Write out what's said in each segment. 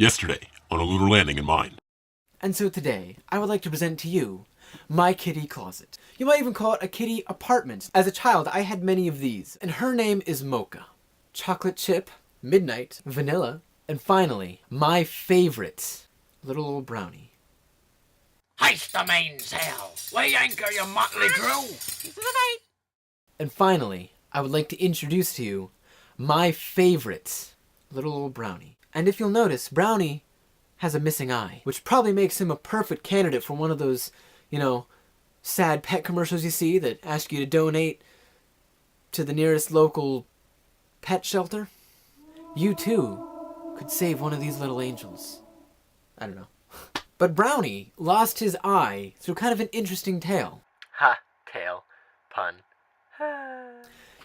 Yesterday, on a lunar landing in mine. And so today, I would like to present to you my kitty closet. You might even call it a kitty apartment. As a child, I had many of these, and her name is Mocha. Chocolate chip, midnight, vanilla, and finally, my favorite, little old Brownie. Haste the mainsail! We anchor your motley crew! And finally, I would like to introduce to you my favorite, little old Brownie. And if you'll notice, Brownie has a missing eye, which probably makes him a perfect candidate for one of those, sad pet commercials you see that ask you to donate to the nearest local pet shelter. You too could save one of these little angels. I don't know. But Brownie lost his eye through kind of an interesting tale. Ha, tale. Pun.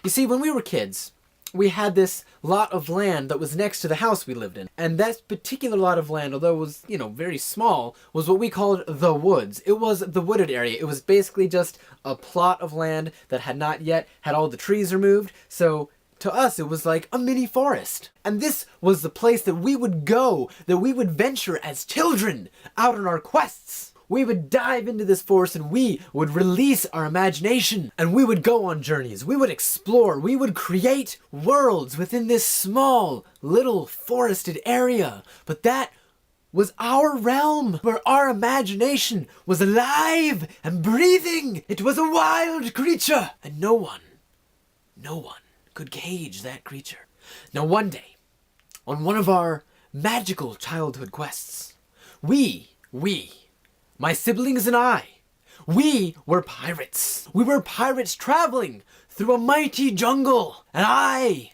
You see, when we were kids, we had this lot of land that was next to the house we lived in. And that particular lot of land, although it was, very small, was what we called the woods. It was the wooded area. It was basically just a plot of land that had not yet had all the trees removed. So to us, it was like a mini forest. And this was the place that we would go, that we would venture as children out on our quests. We would dive into this forest and we would release our imagination. And we would go on journeys. We would explore. We would create worlds within this small, little forested area. But that was our realm, where our imagination was alive and breathing. It was a wild creature. And no one could cage that creature. Now one day, on one of our magical childhood quests, my siblings and I, we were pirates. We were pirates traveling through a mighty jungle. And I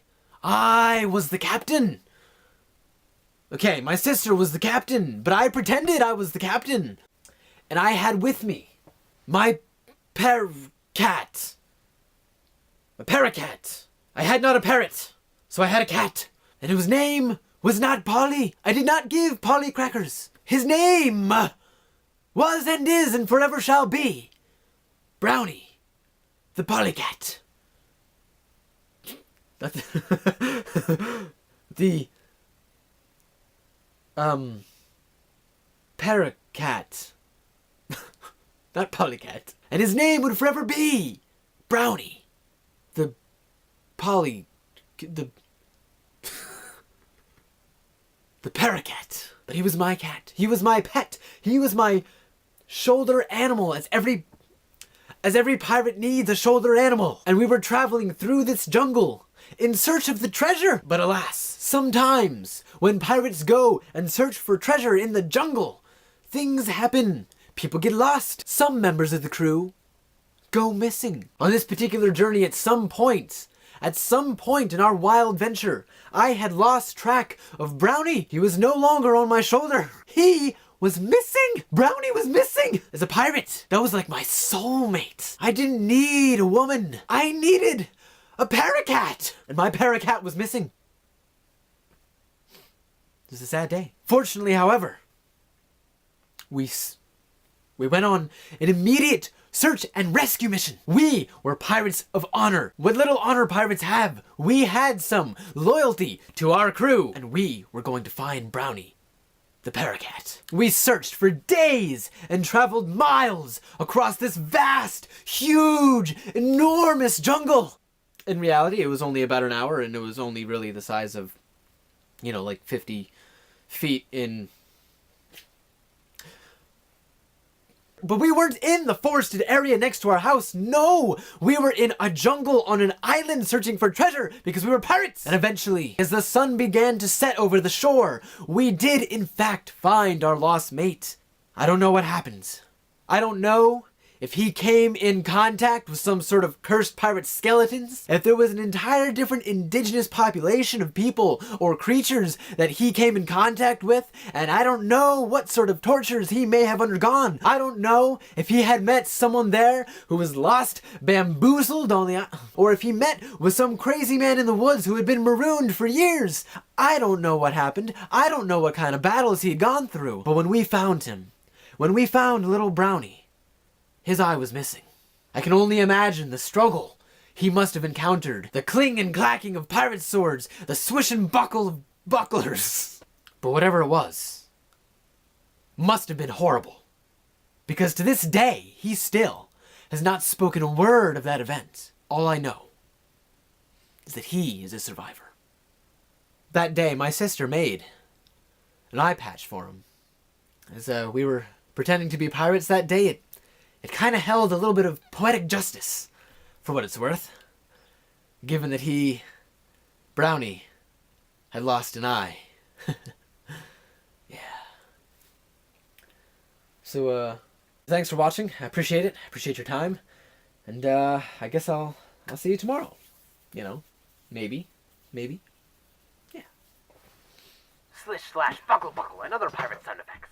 was the captain. Okay, my sister was the captain, but I pretended I was the captain. And I had with me my paracat. A paracat. I had not a parrot, so I had a cat. And whose name was not Polly. I did not give Polly crackers. His name was and is and forever shall be Brownie, the polycat. The paracat. Not polycat. And his name would forever be Brownie, the paracat. But he was my cat. He was my pet. He was my shoulder animal, as every pirate needs a shoulder animal. And we were traveling through this jungle in search of the treasure. But alas, sometimes when pirates go and search for treasure in the jungle, things happen. People get lost. Some members of the crew go missing. On this particular journey, at some point in our wild venture, I had lost track of Brownie. He was no longer on my shoulder. He was missing. Brownie was missing. As a pirate, that was like my soulmate. I didn't need a woman. I needed a paracat. And my paracat was missing. It was a sad day. Fortunately, however, we went on an immediate search and rescue mission. We were pirates of honor. What little honor pirates have. We had some loyalty to our crew. And we were going to find Brownie, the paracat. We searched for days and traveled miles across this vast, huge, enormous jungle. In reality, it was only about an hour, and it was only really the size of, like 50 feet in... But we weren't in the forested area next to our house. No, we were in a jungle on an island searching for treasure because we were pirates. And eventually, as the sun began to set over the shore, we did in fact find our lost mate. I don't know what happened. I don't know if he came in contact with some sort of cursed pirate skeletons, if there was an entire different indigenous population of people or creatures that he came in contact with, and I don't know what sort of tortures he may have undergone. I don't know if he had met someone there who was lost, bamboozled on the... or if he met with some crazy man in the woods who had been marooned for years. I don't know what happened. I don't know what kind of battles he had gone through. But when we found him, when we found little Brownie, his eye was missing. I can only imagine the struggle he must have encountered. The cling and clacking of pirate swords. The swish and buckle of bucklers. But whatever it was, must have been horrible. Because to this day, he still has not spoken a word of that event. All I know is that he is a survivor. That day, my sister made an eye patch for him. As we were pretending to be pirates that day, it kind of held a little bit of poetic justice, for what it's worth. Given that he, Brownie, had lost an eye. Yeah. So, thanks for watching. I appreciate it. I appreciate your time. And, I guess I'll see you tomorrow. You know, maybe. Yeah. Slish slash buckle buckle and other pirate sound effects.